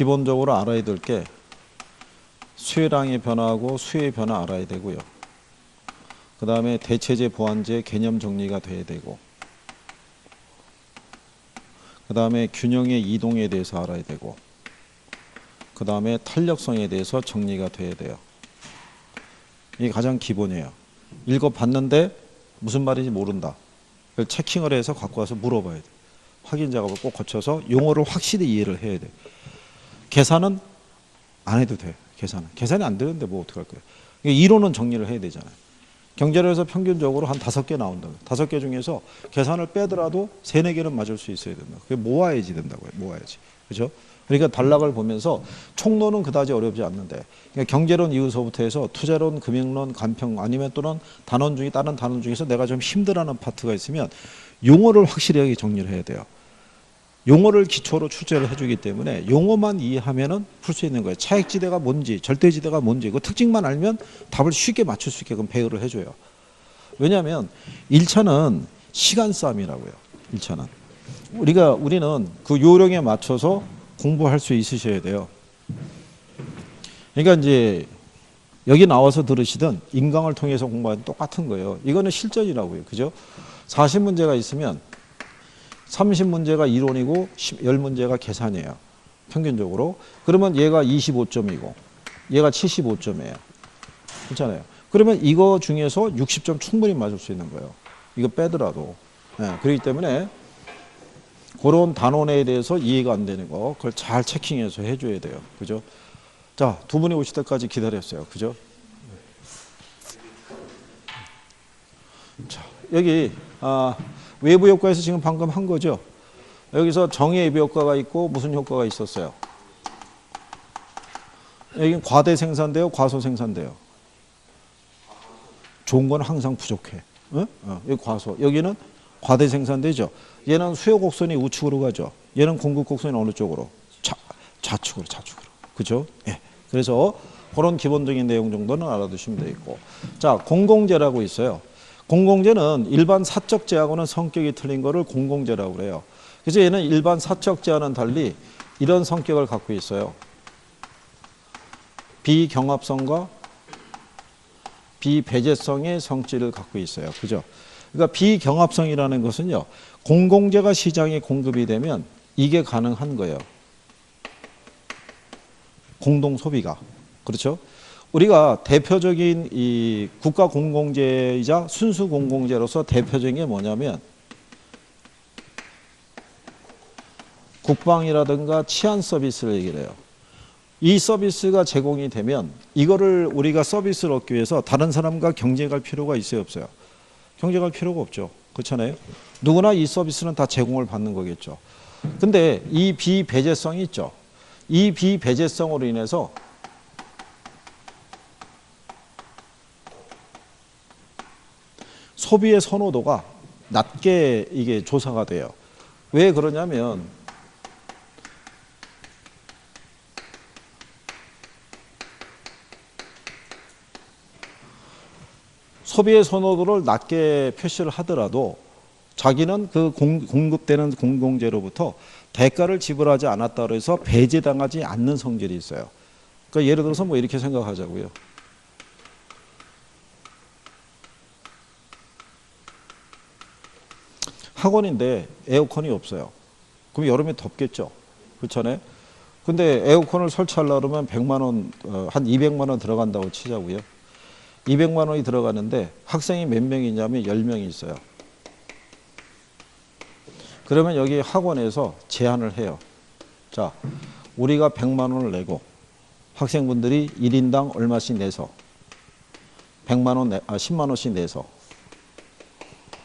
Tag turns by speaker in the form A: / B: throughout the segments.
A: 기본적으로 알아야 될 게 수혜량의 변화하고 수혜의 변화 알아야 되고요. 그 다음에 대체제, 보완제 개념 정리가 돼야 되고, 그 다음에 균형의 이동에 대해서 알아야 되고, 그 다음에 탄력성에 대해서 정리가 돼야 돼요. 이게 가장 기본이에요. 읽어봤는데 무슨 말인지 모른다. 그걸 체킹을 해서 갖고 와서 물어봐야 돼. 확인 작업을 꼭 거쳐서 용어를 확실히 이해를 해야 돼. 계산은 안 해도 돼. 계산이 안 되는데 뭐 어떡할 거야. 이론은 정리를 해야 되잖아요. 경제론에서 평균적으로 한 5개 나온다. 5개 중에서 계산을 빼더라도 3, 4개는 맞을 수 있어야 된다. 그게 모아야지 된다고요. 모아야지. 그죠? 그러니까 단락을 보면서 총론은 그다지 어렵지 않는데, 그러니까 경제론 이후서부터 해서 투자론, 금융론, 간평 아니면 또는 단원 중에 다른 단원 중에서 내가 좀 힘들어하는 파트가 있으면 용어를 확실하게 정리를 해야 돼요. 용어를 기초로 출제를 해주기 때문에 용어만 이해하면은 풀 수 있는 거예요. 차액지대가 뭔지, 절대지대가 뭔지 그 특징만 알면 답을 쉽게 맞출 수 있게끔 배열을 해줘요. 왜냐하면 1차는 시간 싸움이라고요. 1차는 우리는 그 요령에 맞춰서 공부할 수 있으셔야 돼요. 그러니까 이제 여기 나와서 들으시든 인강을 통해서 공부하는 똑같은 거예요. 이거는 실전이라고요. 그죠? 40문제가 있으면 30문제가 이론이고 10문제가 계산이에요. 평균적으로. 그러면 얘가 25점이고 얘가 75점이에요. 그렇잖아요. 그러면 이거 중에서 60점 충분히 맞을 수 있는 거예요. 이거 빼더라도. 네, 그렇기 때문에 그런 단원에 대해서 이해가 안 되는 거 그걸 잘 체킹해서 해줘야 돼요. 그죠? 자, 두 분이 오실 때까지 기다렸어요. 그죠? 자, 여기 외부 효과에서 지금 방금 한 거죠. 여기서 정의 외부 효과가 있고 무슨 효과가 있었어요? 여기는 과대 생산돼요, 과소 생산돼요. 좋은 건 항상 부족해. 여기 과소. 여기는 과대 생산되죠. 얘는 수요 곡선이 우측으로 가죠. 얘는 공급 곡선이 어느 쪽으로? 좌측으로. 그죠? 예. 그래서 그런 기본적인 내용 정도는 알아두시면 되겠고. 자, 공공재라고 있어요. 공공재는 일반 사적재하고는 성격이 틀린 거를 공공재라고 그래요. 그래서 얘는 일반 사적재와는 달리 이런 성격을 갖고 있어요. 비경합성과 비배제성의 성질을 갖고 있어요. 그죠? 그러니까 비경합성이라는 것은요, 공공재가 시장에 공급이 되면 이게 가능한 거예요. 공동 소비가. 그렇죠? 우리가 대표적인 이 국가 공공재이자 순수 공공재로서 대표적인 게 뭐냐면 국방이라든가 치안 서비스를 얘기를 해요. 이 서비스가 제공이 되면 이거를 우리가 서비스를 얻기 위해서 다른 사람과 경쟁할 필요가 있어요, 없어요? 경쟁할 필요가 없죠. 그렇잖아요. 누구나 이 서비스는 다 제공을 받는 거겠죠. 근데 이 비배제성이 있죠. 이 비배제성으로 인해서 소비의 선호도가 낮게 이게 조사가 돼요. 왜 그러냐면 소비의 선호도를 낮게 표시를 하더라도 자기는 그 공급되는 공공재로부터 대가를 지불하지 않았다고 해서 배제당하지 않는 성질이 있어요. 그러니까 예를 들어서 뭐 이렇게 생각하자고요. 학원인데 에어컨이 없어요. 그럼 여름에 덥겠죠. 그렇잖아요. 근데 에어컨을 설치하려고 그러면 100만 원, 한 200만 원 들어간다고 치자고요. 200만 원이 들어가는데 학생이 몇 명이냐면 10명이 있어요. 그러면 여기 학원에서 제한을 해요. 자, 우리가 100만 원을 내고 학생분들이 1인당 얼마씩 내서 100만 원, 10만 원씩 내서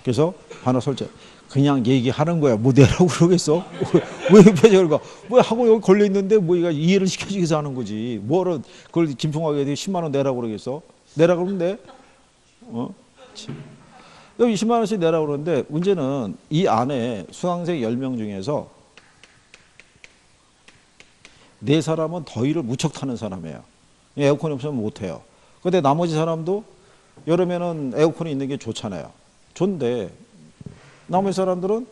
A: 그래서 하나 설치. 그냥 얘기하는 거야. 뭐 내라고 그러겠어? 왜 표정을 가? 뭐 하고 여기 걸려 있는데 뭐 이해를 시켜주기 위해서 하는 거지. 뭐를 그걸 김총학에 10만 원 내라고 그러겠어? 내라고 그러면 돼? 여기 20만 원씩 내라고 그러는데 문제는 이 안에 수강생 10명 중에서 4사람은 더위를 무척 타는 사람이에요. 에어컨이 없으면 못해요. 근데 나머지 사람도 여름에는 에어컨이 있는 게 좋잖아요. 좋은데 나머지 사람들은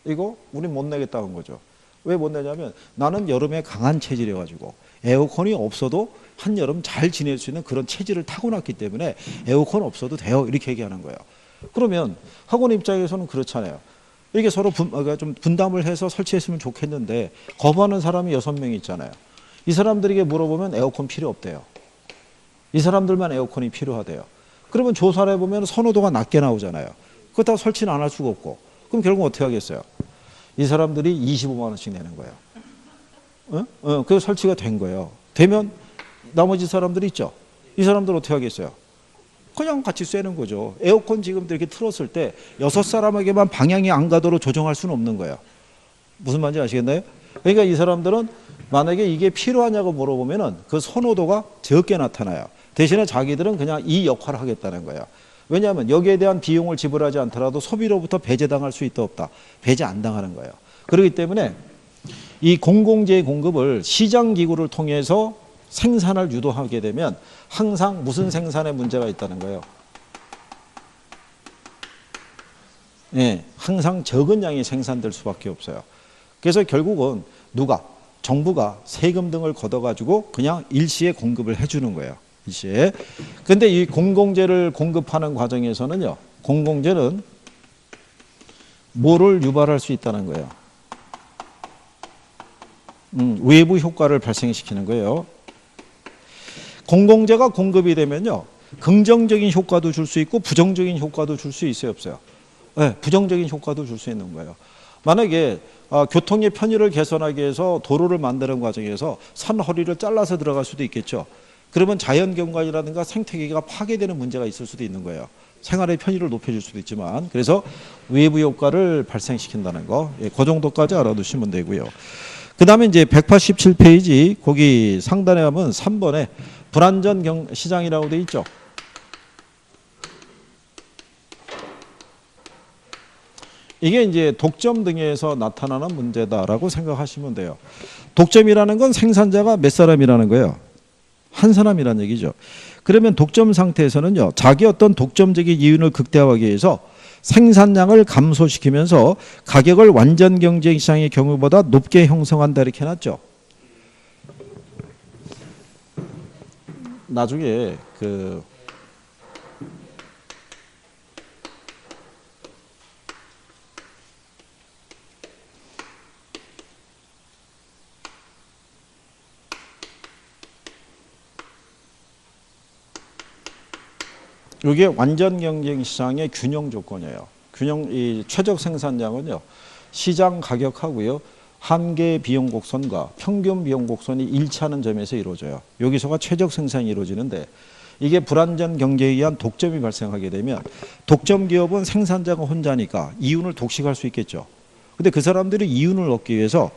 A: 이거 우리 못 내겠다는 거죠. 왜 못 내냐면 나는 여름에 강한 체질이어가지고 에어컨이 없어도 한여름 잘 지낼 수 있는 그런 체질을 타고났기 때문에 에어컨 없어도 돼요. 이렇게 얘기하는 거예요. 그러면 학원 입장에서는 그렇잖아요. 이게 서로 좀 분담을 해서 설치했으면 좋겠는데 거부하는 사람이 6명이 있잖아요. 이 사람들에게 물어보면 에어컨 필요 없대요. 이 사람들만 에어컨이 필요하대요. 그러면 조사를 해보면 선호도가 낮게 나오잖아요. 그렇다고 설치는 안 할 수가 없고 그럼 결국 어떻게 하겠어요? 이 사람들이 25만 원씩 내는 거예요. 그래서 설치가 된 거예요. 되면 나머지 사람들이 있죠. 이 사람들 어떻게 하겠어요? 그냥 같이 쐬는 거죠. 에어컨 지금 이렇게 틀었을 때 6사람에게만 방향이 안 가도록 조정할 수는 없는 거예요. 무슨 말인지 아시겠나요? 그러니까 이 사람들은 만약에 이게 필요하냐고 물어보면은 그 선호도가 적게 나타나요. 대신에 자기들은 그냥 이 역할을 하겠다는 거예요. 왜냐하면 여기에 대한 비용을 지불하지 않더라도 소비로부터 배제당할 수 있다 없다. 배제 안 당하는 거예요. 그렇기 때문에 이 공공재 공급을 시장기구를 통해서 생산을 유도하게 되면 항상 무슨 생산에 문제가 있다는 거예요. 예, 항상 적은 양이 생산될 수밖에 없어요. 그래서 결국은 누가? 정부가 세금 등을 걷어가지고 그냥 일시에 공급을 해주는 거예요. 일시에. 근데 이 공공재를 공급하는 과정에서는요, 공공재는 뭐를 유발할 수 있다는 거예요? 외부 효과를 발생시키는 거예요. 공공재가 공급이 되면요, 긍정적인 효과도 줄 수 있고 부정적인 효과도 줄 수 있어요, 없어요? 네, 부정적인 효과도 줄 수 있는 거예요. 만약에 교통의 편의를 개선하기 위해서 도로를 만드는 과정에서 산 허리를 잘라서 들어갈 수도 있겠죠. 그러면 자연경관이라든가 생태계가 파괴되는 문제가 있을 수도 있는 거예요. 생활의 편의를 높여줄 수도 있지만, 그래서 외부 효과를 발생시킨다는 거, 예, 그 정도까지 알아두시면 되고요. 그 다음에 이제 187페이지 거기 상단에 가면 3번에 불안전 시장이라고 돼 있죠. 이게 이제 독점 등에서 나타나는 문제다라고 생각하시면 돼요. 독점이라는 건 생산자가 몇 사람이라는 거예요. 한 사람이라는 얘기죠. 그러면 독점 상태에서는요, 자기 어떤 독점적인 이윤을 극대화하기 위해서 생산량을 감소시키면서 가격을 완전 경쟁 시장의 경우보다 높게 형성한다 이렇게 해놨죠. 나중에 이게 완전 경쟁 시장의 균형 조건이에요. 이 최적 생산량은요, 시장 가격하고요, 한계 비용 곡선과 평균 비용 곡선이 일치하는 점에서 이루어져요. 여기서가 최적 생산이 이루어지는데, 이게 불안전 경제에 의한 독점이 발생하게 되면 독점 기업은 생산자가 혼자니까 이윤을 독식할 수 있겠죠. 근데 그 사람들이 이윤을 얻기 위해서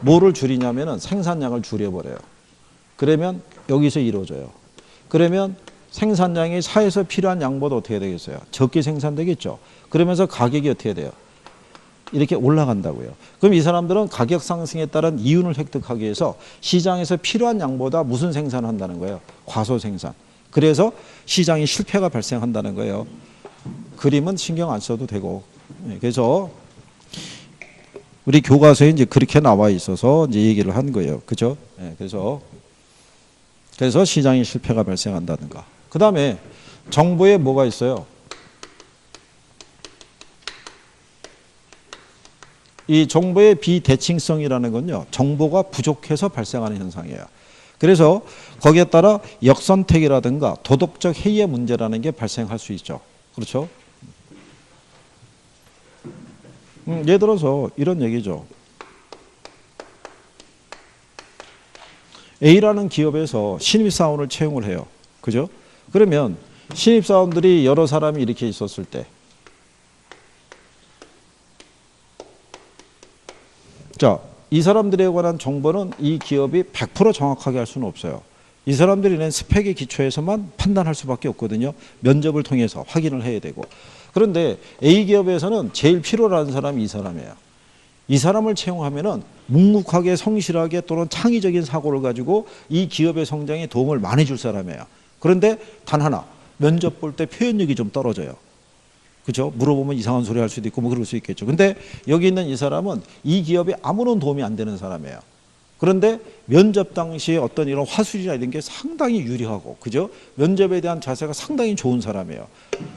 A: 뭐를 줄이냐면은 생산량을 줄여버려요. 그러면 여기서 이루어져요. 그러면 생산량이 사에서 필요한 양보다 어떻게 되겠어요? 적게 생산되겠죠. 그러면서 가격이 어떻게 돼요? 이렇게 올라간다고요. 그럼 이 사람들은 가격 상승에 따른 이윤을 획득하기 위해서 시장에서 필요한 양보다 무슨 생산을 한다는 거예요? 과소 생산. 그래서 시장이 실패가 발생한다는 거예요. 그림은 신경 안 써도 되고. 그래서 우리 교과서에 이제 그렇게 나와 있어서 이제 얘기를 한 거예요. 그죠? 그래서 시장이 실패가 발생한다든가. 그 다음에 정보에 뭐가 있어요? 이 정보의 비대칭성이라는 건요, 정보가 부족해서 발생하는 현상이에요. 그래서 거기에 따라 역선택이라든가 도덕적 해이의 문제라는 게 발생할 수 있죠. 그렇죠? 예를 들어서 이런 얘기죠. A라는 기업에서 신입사원을 채용을 해요. 그죠? 그러면 신입사원들이 여러 사람이 이렇게 있었을 때, 자, 이 사람들에 관한 정보는 이 기업이 100% 정확하게 할 수는 없어요. 이 사람들이 낸 스펙에 기초해서만 판단할 수밖에 없거든요. 면접을 통해서 확인을 해야 되고. 그런데 A 기업에서는 제일 필요로 하는 사람이 이 사람이에요. 이 사람을 채용하면은 묵묵하게 성실하게 또는 창의적인 사고를 가지고 이 기업의 성장에 도움을 많이 줄 사람이에요. 그런데 단 하나, 면접 볼 때 표현력이 좀 떨어져요. 그죠? 물어보면 이상한 소리 할 수도 있고 뭐 그럴 수 있겠죠. 근데 여기 있는 이 사람은 이 기업에 아무런 도움이 안 되는 사람이에요. 그런데 면접 당시에 어떤 이런 화술이나 이런 게 상당히 유리하고, 그죠? 면접에 대한 자세가 상당히 좋은 사람이에요.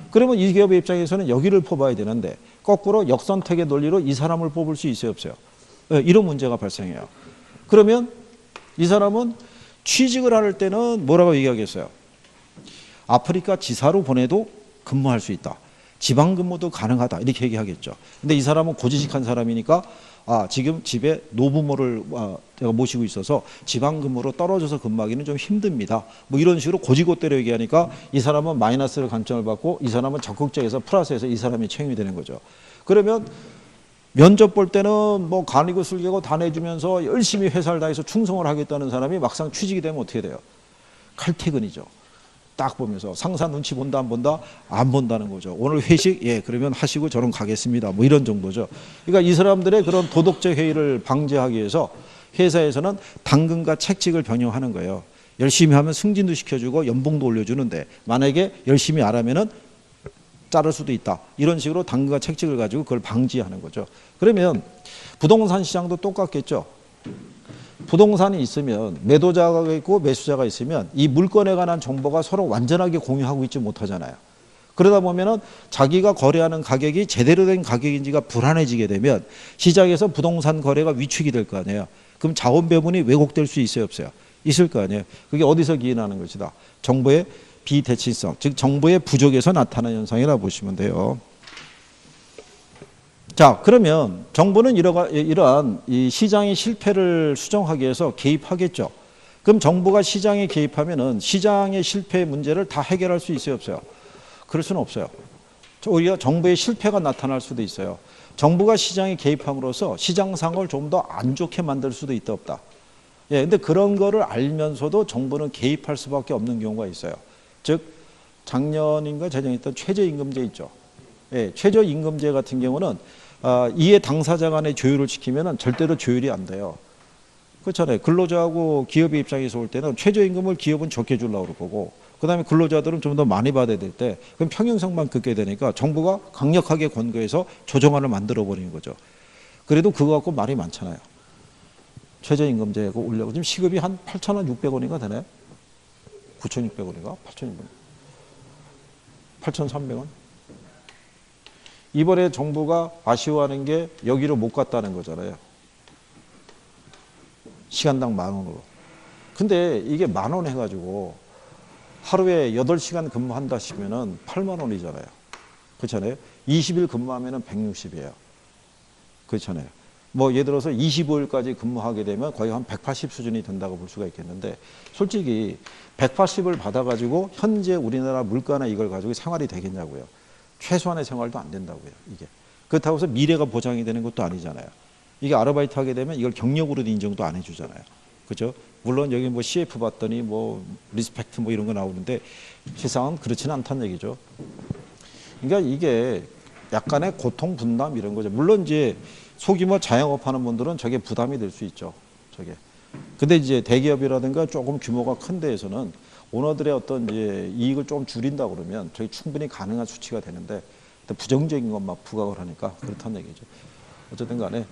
A: 그러면 이 기업의 입장에서는 여기를 뽑아야 되는데 거꾸로 역선택의 논리로 이 사람을 뽑을 수 있어요, 없어요? 이런 문제가 발생해요. 그러면 이 사람은 취직을 할 때는 뭐라고 얘기하겠어요? 아프리카 지사로 보내도 근무할 수 있다. 지방 근무도 가능하다. 이렇게 얘기하겠죠. 근데 이 사람은 고지식한 사람이니까 지금 집에 노부모를 제가 모시고 있어서 지방 근무로 떨어져서 근무하기는 좀 힘듭니다. 뭐 이런 식으로 고지고대로 얘기하니까 이 사람은 마이너스를 감점을 받고 이 사람은 적극적에서 플러스에서 이 사람이 책임이 되는 거죠. 그러면 면접 볼 때는 뭐 간이고 술개고 다 내주면서 열심히 회사를 다해서 충성을 하겠다는 사람이 막상 취직이 되면 어떻게 돼요? 칼퇴근이죠. 딱 보면서 상사 눈치 본다 안 본다? 안 본다는 거죠. 오늘 회식? 예, 그러면 하시고 저는 가겠습니다. 뭐 이런 정도죠. 그러니까 이 사람들의 그런 도덕적 해이를 방지하기 위해서 회사에서는 당근과 책직을 변형하는 거예요. 열심히 하면 승진도 시켜주고 연봉도 올려주는데 만약에 열심히 안 하면은 자를 수도 있다. 이런 식으로 당근과 책직을 가지고 그걸 방지하는 거죠. 그러면 부동산 시장도 똑같겠죠. 부동산이 있으면 매도자가 있고 매수자가 있으면 이 물건에 관한 정보가 서로 완전하게 공유하고 있지 못하잖아요. 그러다 보면은 자기가 거래하는 가격이 제대로 된 가격인지가 불안해지게 되면 시장에서 부동산 거래가 위축이 될 거 아니에요. 그럼 자원 배분이 왜곡될 수 있어요, 없어요? 있을 거 아니에요. 그게 어디서 기인하는 것이다? 정보의 비대칭성, 즉 정보의 부족에서 나타나는 현상이라고 보시면 돼요. 자, 그러면 정부는 이러한 이 시장의 실패를 수정하기 위해서 개입하겠죠. 그럼 정부가 시장에 개입하면은 시장의 실패 문제를 다 해결할 수 있어요, 없어요? 그럴 수는 없어요. 오히려 정부의 실패가 나타날 수도 있어요. 정부가 시장에 개입함으로써 시장 상황을 좀 더 안 좋게 만들 수도 있다, 없다. 예, 근데 그런 거를 알면서도 정부는 개입할 수밖에 없는 경우가 있어요. 즉, 작년인가 재작년에 있던 최저임금제 있죠. 예, 최저임금제 같은 경우는 이해 당사자 간의 조율을 지키면 절대로 조율이 안 돼요. 그렇잖아요. 근로자하고 기업의 입장에서 올 때는 최저임금을 기업은 적게 주려고 그러고 그 다음에 근로자들은 좀 더 많이 받아야 될 때 그럼 평형성만 긋게 되니까 정부가 강력하게 권고해서 조정안을 만들어 버리는 거죠. 그래도 그거 갖고 말이 많잖아요. 최저임금제가 올려고 지금 시급이 한 8,600원인가 되나요? 9,600원인가? 8,600원. 8,300원? 이번에 정부가 아쉬워하는 게 여기로 못 갔다는 거잖아요. 시간당 10,000원으로. 근데 이게 10,000원 해가지고 하루에 8시간 근무한다 싶으면은 80,000원이잖아요. 그렇잖아요. 20일 근무하면은 160이에요. 그렇잖아요. 뭐 예를 들어서 25일까지 근무하게 되면 거의 한 180 수준이 된다고 볼 수가 있겠는데 솔직히 180을 받아가지고 현재 우리나라 물가나 이걸 가지고 생활이 되겠냐고요. 최소한의 생활도 안 된다고요. 이게. 그렇다고 해서 미래가 보장이 되는 것도 아니잖아요. 이게 아르바이트 하게 되면 이걸 경력으로도 인정도 안 해주잖아요. 그죠? 물론 여기 뭐 CF 봤더니 뭐 리스펙트 뭐 이런 거 나오는데 세상은 그렇지는 않다는 얘기죠. 그러니까 이게 약간의 고통 분담 이런 거죠. 물론 이제 소규모 자영업 하는 분들은 저게 부담이 될 수 있죠. 저게. 근데 이제 대기업이라든가 조금 규모가 큰 데에서는 오너들의 어떤 이제 이익을 좀 줄인다 그러면 저게 충분히 가능한 수치가 되는데 부정적인 것만 부각을 하니까 그렇다는 얘기죠. 어쨌든 간에.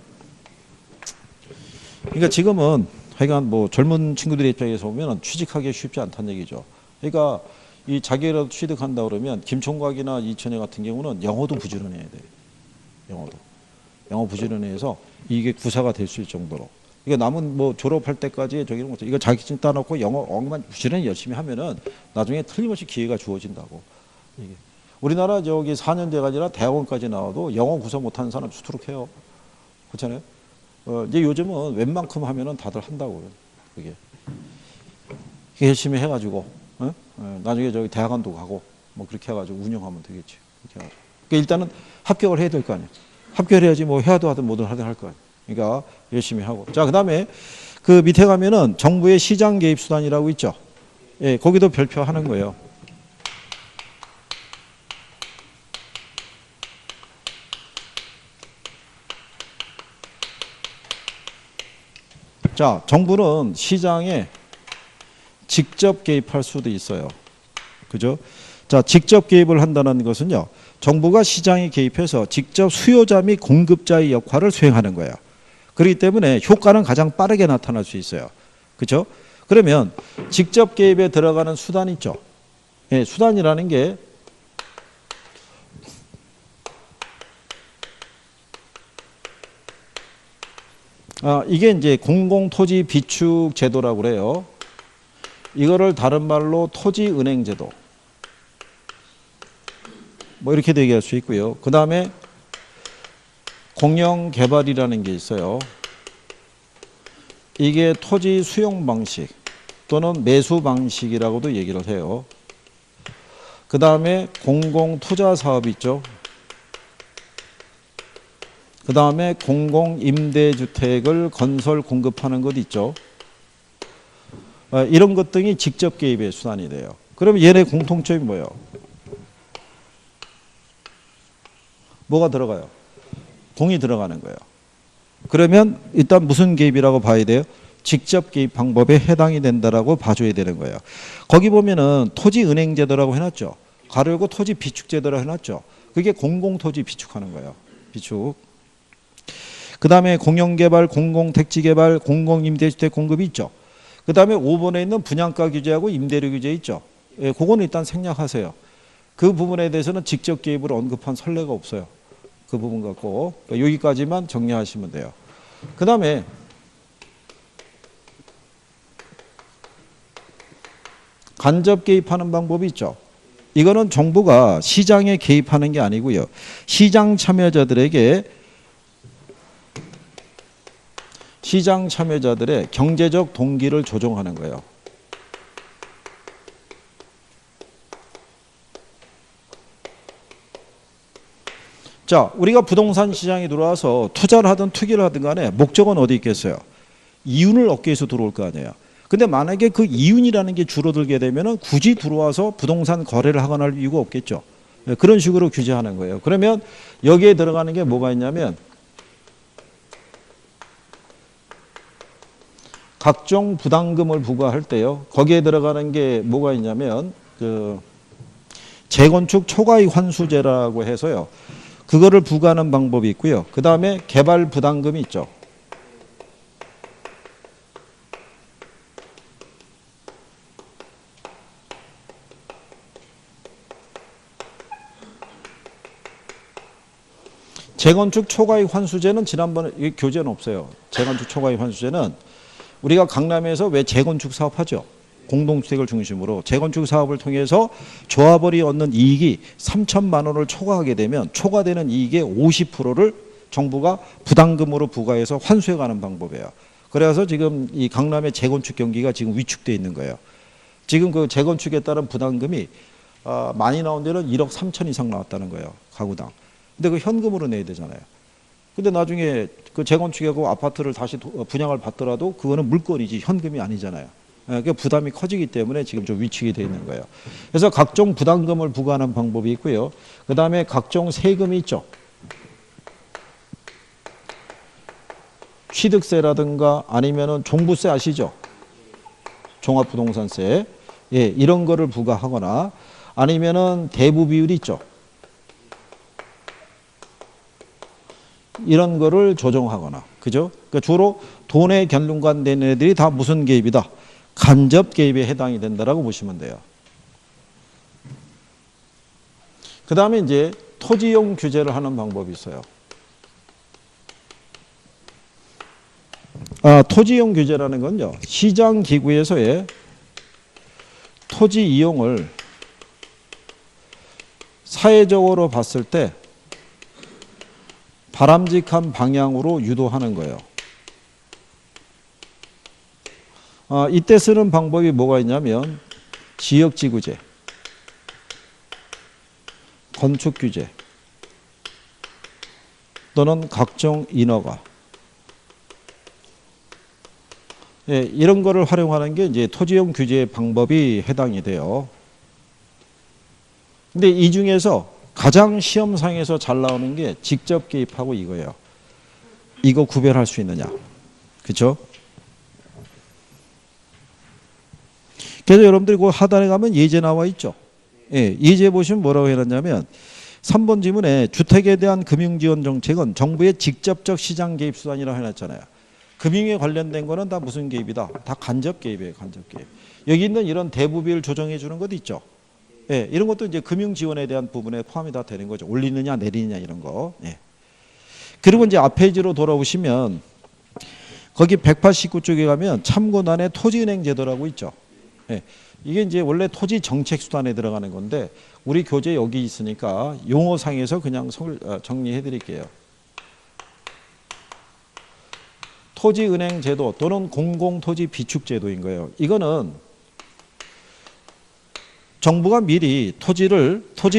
A: 그러니까 지금은 하여간 뭐 젊은 친구들의 입장에서 보면 취직하기 쉽지 않다는 얘기죠. 그러니까 이 자기라도 취득한다 그러면 김총각이나 이천혜 같은 경우는 영어도 부지런해야 돼요. 영어 부지런해서 이게 구사가 될 수 있을 정도로. 이거 남은 뭐 졸업할 때까지 저기 이런 거 이거 자격증 따놓고 영어만 부지런히 열심히 하면은 나중에 틀림없이 기회가 주어진다고. 이게 우리나라 저기 4년제가 아니라 대학원까지 나와도 영어 구사 못하는 사람 수두룩해요. 그렇잖아요. 이제 요즘은 웬만큼 하면은 다들 한다고요. 그게 열심히 해가지고 나중에 저기 대학원도 가고 뭐 그렇게 해가지고 운영하면 되겠지. 그렇게 해가지고. 그러니까 일단은 합격을 해야 될 거 아니에요. 합격을 해야지 뭐 해야도 하든 뭐든 하든 할 거 아니에요. 그러니까 열심히 하고. 자, 그다음에 그 밑에 가면은 정부의 시장 개입 수단이라고 있죠. 예, 거기도 별표하는 거예요. 자, 정부는 시장에 직접 개입할 수도 있어요. 그죠? 자, 직접 개입을 한다는 것은요. 정부가 시장에 개입해서 직접 수요자 및 공급자의 역할을 수행하는 거예요. 그렇기 때문에 효과는 가장 빠르게 나타날 수 있어요. 그렇죠? 그러면 직접 개입에 들어가는 수단 있죠. 예, 수단이라는 게 이게 이제 공공토지 비축 제도라고 그래요. 이거를 다른 말로 토지은행 제도. 뭐 이렇게 얘기할 수 있고요. 그 다음에 공영개발이라는 게 있어요. 이게 토지 수용 방식 또는 매수 방식이라고도 얘기를 해요. 그 다음에 공공투자 사업이 있죠. 그 다음에 공공임대주택을 건설 공급하는 것 있죠. 이런 것 등이 직접 개입의 수단이 돼요. 그러면 얘네 공통점이 뭐예요? 뭐가 들어가요? 공이 들어가는 거예요. 그러면 일단 무슨 개입이라고 봐야 돼요? 직접 개입 방법에 해당이 된다라고 봐줘야 되는 거예요. 거기 보면은 토지은행제도라고 해놨죠. 가로 열고 토지 비축제도라고 해놨죠. 그게 공공토지 비축하는 거예요. 비축. 그 다음에 공영개발, 공공택지개발, 공공임대주택 공급이 있죠. 그 다음에 5번에 있는 분양가 규제하고 임대료 규제 있죠. 예, 그거는 일단 생략하세요. 그 부분에 대해서는 직접 개입을 언급한 선례가 없어요. 그 부분 갖고 여기까지만 정리하시면 돼요. 그 다음에 간접 개입하는 방법이 있죠. 이거는 정부가 시장에 개입하는 게 아니고요. 시장 참여자들의 경제적 동기를 조정하는 거예요. 자, 우리가 부동산 시장에 들어와서 투자를 하든 투기를 하든 간에 목적은 어디 있겠어요? 이윤을 얻기 위해서 들어올 거 아니에요. 근데 만약에 그 이윤이라는 게 줄어들게 되면 굳이 들어와서 부동산 거래를 하거나 할 이유가 없겠죠. 그런 식으로 규제하는 거예요. 그러면 여기에 들어가는 게 뭐가 있냐면 각종 부담금을 부과할 때요. 거기에 들어가는 게 뭐가 있냐면 그 재건축 초과이익 환수제라고 해서요. 그거를 부과하는 방법이 있고요. 그 다음에 개발 부담금이 있죠. 재건축 초과이익 환수제는 지난번에 교재는 없어요. 재건축 초과이익 환수제는 우리가 강남에서 왜 재건축 사업하죠? 공동주택을 중심으로 재건축 사업을 통해서 조합원이 얻는 이익이 3천만 원을 초과하게 되면 초과되는 이익의 50%를 정부가 부담금으로 부과해서 환수해가는 방법이에요. 그래서 지금 이 강남의 재건축 경기가 지금 위축되어 있는 거예요. 지금 그 재건축에 따른 부담금이 많이 나온 데는 1억 3천 이상 나왔다는 거예요. 가구당. 근데 그 현금으로 내야 되잖아요. 근데 나중에 그 재건축하고 아파트를 다시 분양을 받더라도 그거는 물건이지 현금이 아니잖아요. 그러니까 부담이 커지기 때문에 지금 좀 위축이 되어 있는 거예요. 그래서 각종 부담금을 부과하는 방법이 있고요. 그 다음에 각종 세금이 있죠. 취득세라든가 아니면은 종부세 아시죠? 종합부동산세. 예, 이런 거를 부과하거나 아니면은 대부 비율이 있죠. 이런 거를 조정하거나, 그죠? 그러니까 주로 돈의 견론관된 애들이 다 무슨 개입이다? 간접 개입에 해당이 된다라고 보시면 돼요. 그 다음에 이제 토지용 규제를 하는 방법이 있어요. 토지용 규제라는 건요, 시장 기구에서의 토지 이용을 사회적으로 봤을 때 바람직한 방향으로 유도하는 거예요. 이때 쓰는 방법이 뭐가 있냐면 지역지구제, 건축규제 또는 각종 인허가, 예, 이런 거를 활용하는 게 이제 토지용 규제 방법이 해당이 돼요. 근데 이 중에서 가장 시험상에서 잘 나오는 게 직접 개입하고 이거예요. 이거 구별할 수 있느냐. 그렇죠? 그래서 여러분들이 그 하단에 가면 예제 나와 있죠. 예, 예제 보시면 뭐라고 해놨냐면 3번 지문에 주택에 대한 금융지원 정책은 정부의 직접적 시장 개입 수단이라고 해놨잖아요. 금융에 관련된 거는 다 무슨 개입이다? 다 간접 개입이에요. 간접 개입. 여기 있는 이런 대부비를 조정해 주는 것도 있죠. 예, 이런 것도 이제 금융 지원에 대한 부분에 포함이 다 되는 거죠. 올리느냐 내리느냐 이런 거. 예. 그리고 이제 앞 페이지로 돌아오시면 거기 189쪽에 가면 참고란에 토지은행 제도라고 있죠. 예. 이게 이제 원래 토지 정책 수단에 들어가는 건데 우리 교재 여기 있으니까 용어상에서 그냥 정리해 드릴게요. 토지은행 제도 또는 공공토지 비축 제도인 거예요. 이거는 정부가 미리 토지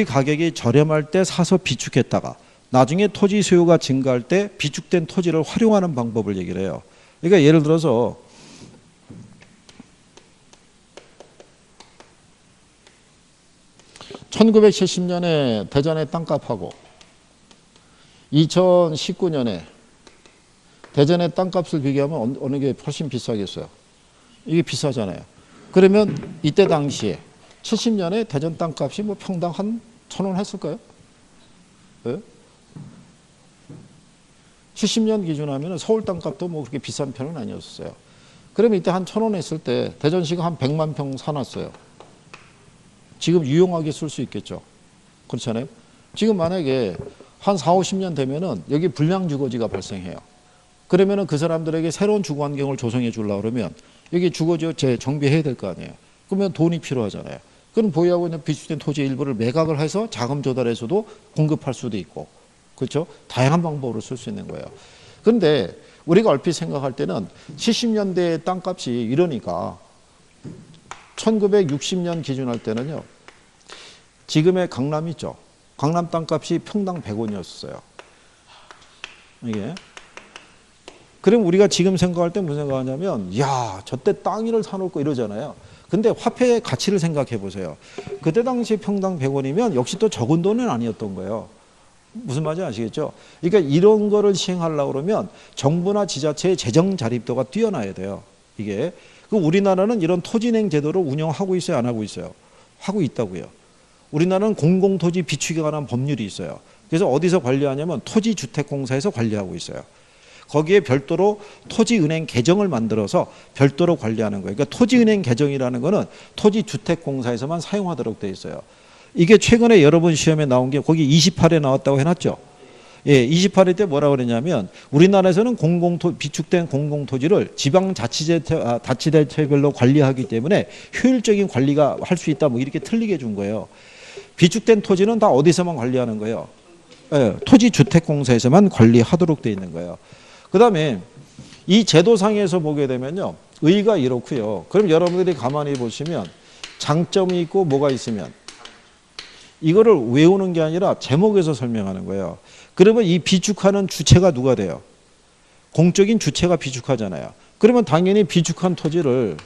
A: 가격이 저렴할 때 사서 비축했다가 나중에 토지 수요가 증가할 때 비축된 토지를 활용하는 방법을 얘기를 해요. 그러니까 예를 들어서 1970년에 대전의 땅값하고 2019년에 대전의 땅값을 비교하면 어느 게 훨씬 비싸겠어요? 이게 비싸잖아요. 그러면 이때 당시에 70년에 대전 땅값이 뭐 평당 한 1,000원 했을까요? 네? 70년 기준하면 서울 땅값도 뭐 그렇게 비싼 편은 아니었어요. 그러면 이때 한 1,000원 했을 때 대전시가 한 100만 평 사놨어요. 지금 유용하게 쓸 수 있겠죠. 그렇잖아요. 지금 만약에 한 4, 50년 되면은 여기 불량 주거지가 발생해요. 그러면은 그 사람들에게 새로운 주거 환경을 조성해 주려고 그러면 여기 주거지 재정비해야 될 거 아니에요. 그러면 돈이 필요하잖아요. 그럼 보유하고 있는 비축된 토지 일부를 매각을 해서 자금 조달해서도 공급할 수도 있고, 그렇죠? 다양한 방법으로 쓸 수 있는 거예요. 그런데 우리가 얼핏 생각할 때는 70년대 땅값이 이러니까 1960년 기준할 때는요. 지금의 강남 있죠. 강남 땅값이 평당 100원이었어요. 이게. 그럼 우리가 지금 생각할 때 무슨 생각하냐면 야, 저때 땅 1을 사놓을 거 이러잖아요. 근데 화폐의 가치를 생각해 보세요. 그때 당시 평당 100원이면 역시 또 적은 돈은 아니었던 거예요. 무슨 말인지 아시겠죠? 그러니까 이런 거를 시행하려고 그러면 정부나 지자체의 재정 자립도가 뛰어나야 돼요. 이게. 그 우리나라는 이런 토지은행 제도를 운영하고 있어요, 안 하고 있어요? 하고 있다고요. 우리나라는 공공토지 비축에 관한 법률이 있어요. 그래서 어디서 관리하냐면 토지주택공사에서 관리하고 있어요. 거기에 별도로 토지은행 계정을 만들어서 별도로 관리하는 거예요. 그러니까 토지은행 계정이라는 거는 토지주택공사에서만 사용하도록 되어 있어요. 이게 최근에 여러분 시험에 나온 게 거기 28에 나왔다고 해놨죠. 예, 28회 때 뭐라고 그러냐면 우리나라에서는 비축된 공공토지를 지방자치단체별로 관리하기 때문에 효율적인 관리가 할 수 있다 뭐 이렇게 틀리게 준 거예요. 비축된 토지는 다 어디서만 관리하는 거예요? 예, 토지주택공사에서만 관리하도록 되어 있는 거예요. 그 다음에 이 제도상에서 보게 되면요. 의의가 이렇고요. 그럼 여러분들이 가만히 보시면 장점이 있고 뭐가 있으면 이거를 외우는 게 아니라 제목에서 설명하는 거예요. 그러면 이 비축하는 주체가 누가 돼요? 공적인 주체가 비축하잖아요. 그러면 당연히 비축한 토지를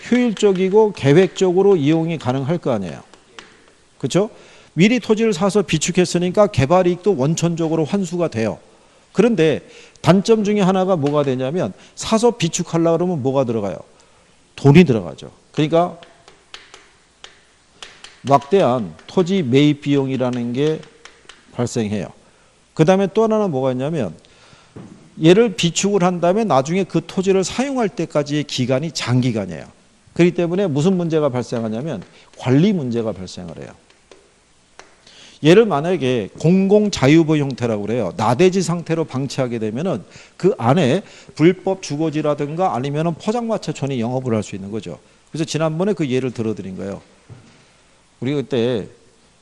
A: 효율적이고 계획적으로 이용이 가능할 거 아니에요. 그렇죠? 미리 토지를 사서 비축했으니까 개발 이익도 원천적으로 환수가 돼요. 그런데 단점 중에 하나가 뭐가 되냐면 사서 비축하려고 그러면 뭐가 들어가요? 돈이 들어가죠. 그러니까 막대한 토지 매입 비용이라는 게 발생해요. 그 다음에 또 하나는 뭐가 있냐면 얘를 비축을 한 다음에 나중에 그 토지를 사용할 때까지의 기간이 장기간이에요. 그렇기 때문에 무슨 문제가 발생하냐면 관리 문제가 발생을 해요. 얘를 만약에 공공자유부 형태라고 그래요. 나대지 상태로 방치하게 되면은 그 안에 불법 주거지라든가 아니면은 포장마차촌이 영업을 할 수 있는 거죠. 그래서 지난번에 그 예를 들어드린 거예요. 우리 그때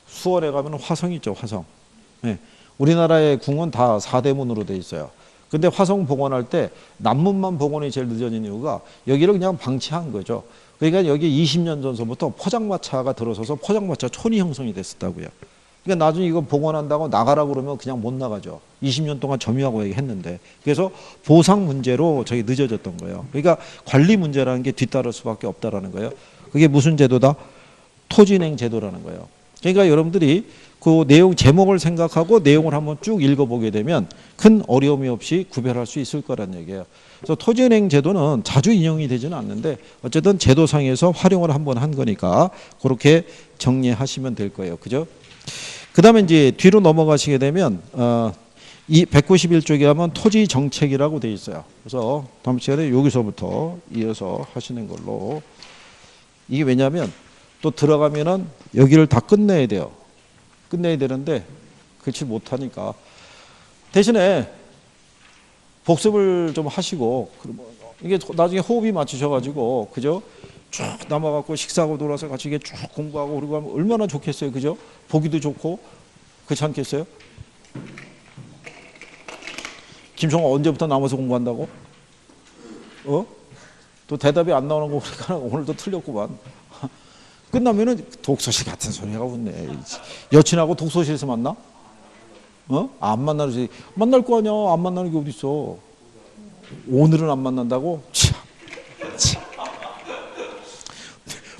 A: 수원에 가면 화성 있죠, 화성. 네. 우리나라의 궁은 다 4대문으로 돼 있어요. 근데 화성 복원할 때 남문만 복원이 제일 늦어진 이유가 여기를 그냥 방치한 거죠. 그러니까 여기 20년 전서부터 포장마차가 들어서서 포장마차촌이 형성이 됐었다고요. 그러니까 나중에 이거 복원한다고 나가라고 그러면 그냥 못 나가죠. 20년 동안 점유하고 했는데. 그래서 보상 문제로 저기 늦어졌던 거예요. 그러니까 관리 문제라는 게 뒤따를 수밖에 없다라는 거예요. 그게 무슨 제도다? 토지은행 제도라는 거예요. 그러니까 여러분들이 그 내용 제목을 생각하고 내용을 한번 쭉 읽어보게 되면 큰 어려움이 없이 구별할 수 있을 거란 얘기예요. 그래서 토지은행 제도는 자주 인용이 되지는 않는데 어쨌든 제도상에서 활용을 한번 한 거니까 그렇게 정리하시면 될 거예요. 그죠? 그 다음에 이제 뒤로 넘어가시게 되면, 이 191쪽에 하면 토지 정책이라고 되어 있어요. 그래서 다음 시간에 여기서부터 이어서 하시는 걸로. 이게 왜냐하면 또 들어가면은 여기를 다 끝내야 돼요. 끝내야 되는데 그렇지 못하니까 대신에 복습을 좀 하시고, 이게 나중에 호흡이 맞추셔가지고, 그죠? 쭉 남아갖고 식사하고 놀아서 같이 이게 쭉 공부하고 그러고 하면 얼마나 좋겠어요. 그죠? 보기도 좋고, 그렇지 않겠어요? 김성호 언제부터 남아서 공부한다고? 또 대답이 안 나오는 거 보니까 오늘도 틀렸구만. 끝나면은 독서실 같은 소리 하고 있네. 여친하고 독서실에서 만나? 안 만나지. 만날 거 아니야. 안 만나는 게 어딨어. 오늘은 안 만난다고? 참.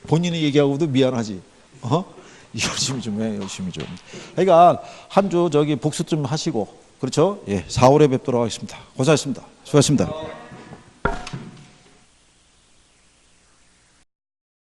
A: 본인이 얘기하고도 미안하지. 열심히 좀 해. 열심히 좀. 그러니까 한 주 저기 복습 좀 하시고, 그렇죠? 예, 4월에 뵙도록 하겠습니다. 고생하셨습니다. 수고하셨습니다.